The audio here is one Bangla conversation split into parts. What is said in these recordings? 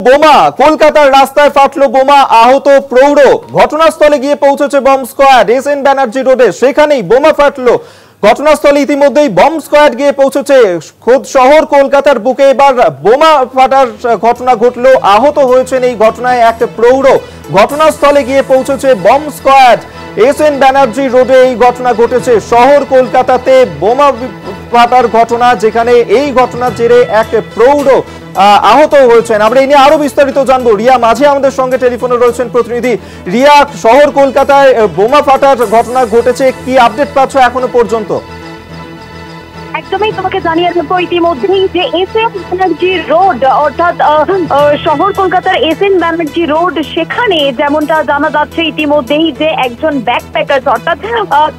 বোমা কলকাতার রাস্তায় ফাটলো বোমা, আহত প্রৌঢ়। ঘটনাস্থলে গিয়ে পৌঁছেছে বম্ব স্কোয়াড। এসএন ব্যানার্জি রোডে সেখানেই বোমা ফাটলো। ঘটনাস্থলে ইতিমধ্যেই বম্ব স্কোয়াড গিয়ে পৌঁছেছে। খোদ শহর কলকাতার বুকে এবার বোমা ফাটার ঘটনা ঘটলো, আহত হয়েছেন এই ঘটনায় এক প্রৌঢ়। ঘটনাস্থলে গিয়ে পৌঁছেছে বম্ব স্কোয়াড। এসএন ব্যানার্জি রোডে এই ঘটনা ঘটেছে। শহর কলকাতাতে বোমা ফাটার ঘটনা, যেখানে এই ঘটনার জেরে এক প্রৌঢ় আহত হয়েছেন। আমরা এই নিয়ে আরো বিস্তারিত জানবো। রিয়া মাঝে আমাদের সঙ্গে টেলিফোনে রয়েছেন প্রতিনিধি। রিয়া, শহর কলকাতায় বোমা ফাটার ঘটনা ঘটেছে, কি আপডেট পাচ্ছ এখনো পর্যন্ত? একদমই তোমাকে জানিয়ে দেবো ইতিমধ্যেই যে এসএন ব্যানার্জি রোড অর্থাৎ শহর কলকাতার এসএন ব্যানার্জি রোড, সেখানে যেমনটা জানা যাচ্ছে ইতিমধ্যেই যে একজন ব্যাকপ্যাকার অর্থাৎ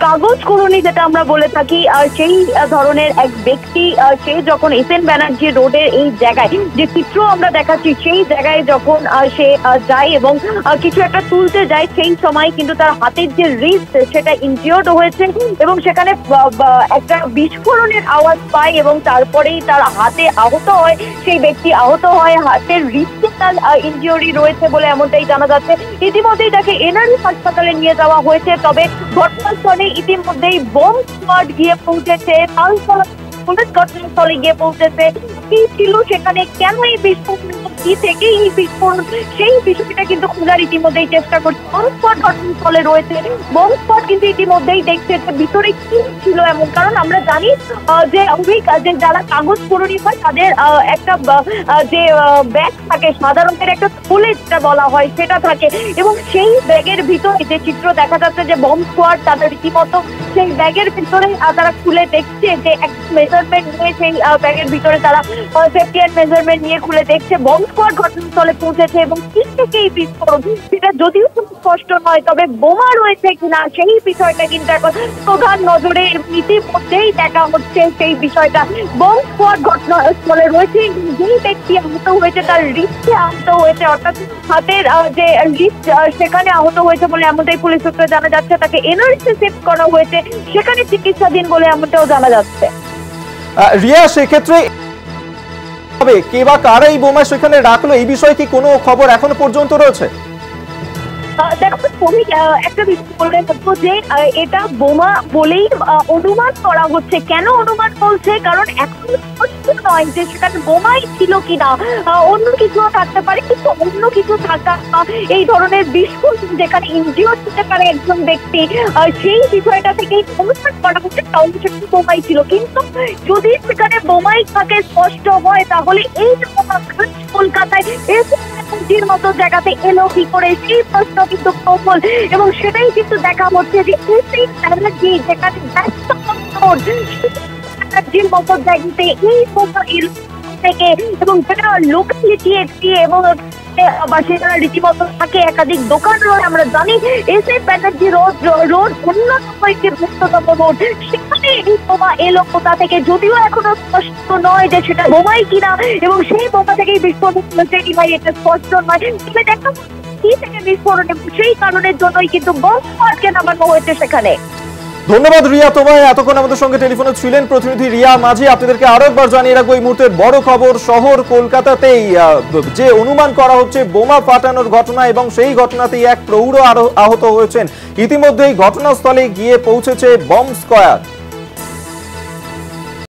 কাগজ কর্মী যেটা আমরা বলে থাকি, সেই ধরনের এক ব্যক্তি সে যখন এসএন ব্যানার্জি রোডের এই জায়গায় যে চিত্র আমরা দেখাচ্ছি সেই জায়গায় যখন সে যায় এবং কিছু একটা তুলতে যায়, সেই সময় কিন্তু তার হাতের যে রিস্ট সেটা ইনজিওর্ড হয়েছে এবং সেখানে একটা বিস্ফোরণের আওয়াজ পায় এবং তারপরেই তার হাতে আহত হয়। সেই ব্যক্তি আহত হয়, হাতের রিস্টে তার ইনজিওরি রয়েছে বলে এমনটাই জানা যাচ্ছে। ইতিমধ্যেই তাকে এনআরএস হাসপাতালে নিয়ে যাওয়া হয়েছে। তবে ঘটনাস্থলে ইতিমধ্যেই বোম স্কোয়াড গিয়ে পৌঁছেছে, পুলিশ ঘটনাস্থলে গিয়ে পৌঁছেছে। কি ছিল সেখানে, কেন এই বিস্ফোরণ, কি থেকে এই বিস্ফোরণ, সেই বিষয়টা কিন্তু খোঁজার ইতিমধ্যেই চেষ্টা করছে। বোম স্কোয়াড ঘটনাস্থলে রয়েছে। বোম স্কোয়াড কিন্তু ইতিমধ্যেই দেখছে যে ভিতরে কি ছিল এমন, কারণ আমরা জানি যে যে যারা কাগজ কর্মী হয় তাদের একটা যে ব্যাগ থাকে, সাধারণত একটা থলে যেটা বলা হয় সেটা থাকে, এবং সেই ব্যাগের ভিতরে যে চিত্র দেখা যাচ্ছে যে বোম স্কোয়াড তাদের রীতিমতো সেই ব্যাগের ভিতরে তারা খুলে দেখছে যে একটা মেজারমেন্ট নিয়ে সেই ব্যাগের ভিতরে তারা সেফটি অ্যান্ড মেজারমেন্ট নিয়ে খুলে দেখছে। বোম স্কোয়াড ঘটনাস্থলে পৌঁছেছে এবং কি থেকে এই বিস্ফোরণ সেটা যদিও স্পষ্ট নয়, তবে বোমা রয়েছে কিনা সেই বিষয়টা কিন্তু এখন প্রধান নজরে ইতিমধ্যেই দেখা হচ্ছে। সেই বিষয়টা বোম স্কোয়াড ঘটনাস্থলে রয়েছে। যেই ব্যক্তি আহত হয়েছে তার রিস্টে আহত হয়েছে, অর্থাৎ হাতের যে রিস্ট সেখানে আহত হয়েছে বলে এমনটাই পুলিশ সূত্রে জানা যাচ্ছে। তাকে এনআরএসে শিফট করা হয়েছে, সেখানে চিকিৎসাধীন বলে এমনটাও জানা যাচ্ছে। রিয়া, সেক্ষেত্রে কে বা কারা এই বোমা সেখানে রাখলো, এই বিষয়ে কি কোনো খবর এখনো পর্যন্ত রয়েছে? দেখো, তুমি একটা বিষয় বলে থাকবো যে এটা বোমা বলেই অনুমান করা হচ্ছে। কেন অনুমান বলছে? কারণ এখন স্পষ্ট নয় যে সেখানে বোমাই ছিল কিনা, অন্য কিছুও থাকতে পারে, কিন্তু অন্য কিছু থাকা এই ধরনের বিস্ফোরণ যেখানে ইনজিওর্ড হতে পারে একজন ব্যক্তি, সেই বিষয়টা থেকেই অনুমান করা হচ্ছে তাহলে সেখানে বোমাই ছিল। কিন্তু যদি সেখানে বোমাই থাকে স্পষ্ট হয়, তাহলে এই বোমা কলকাতায় এর মতো জায়গাতে এলো কি করে, সেই প্রশ্ন কিন্তু প্রবল, এবং সেটাই কিন্তু দেখা হচ্ছে যে যেখানে এনার্জির মতো জায়গাতে এই থেকে, এবং যেটা লোকালিটি একটি এবং সেখানে রীতিমতো থাকে একাধিক দোকান রয়েছে। আমরা জানি এসএন ব্যানার্জি রোড অন্যতম একটি বৃহত্তম রোড, সেখানে এই বোমা এলো কোথা থেকে যদিও এখনো স্পষ্ট নয় যে সেটা বোমাই কিনা, এবং সেই বোমা থেকেই বিস্ফোরণ হয়েছে কি ভাই এটা স্পষ্ট নয়। তবে দেখা কি থেকে বিস্ফোরণ, সেই কারণের জন্যই কিন্তু বোম স্কোয়াডকে নামানো হয়েছে সেখানে। ধন্যবাদ রিয়া, তোমায়। এতক্ষণ আমাদের সঙ্গে টেলিফোনে ছিলেন প্রতিনিধি রিয়া মাঝি। আপনাদেরকে আরো একবার জানিয়ে রাখবো এই মুহূর্তের বড় খবর, শহর কলকাতাতেই যে অনুমান করা হচ্ছে বোমা ফাটানোর ঘটনা, এবং সেই ঘটনাতেই এক প্রৌঢ় আহত হয়েছেন। ইতিমধ্যেই ঘটনাস্থলে গিয়ে পৌঁছেছে বম্ব স্কোয়াড।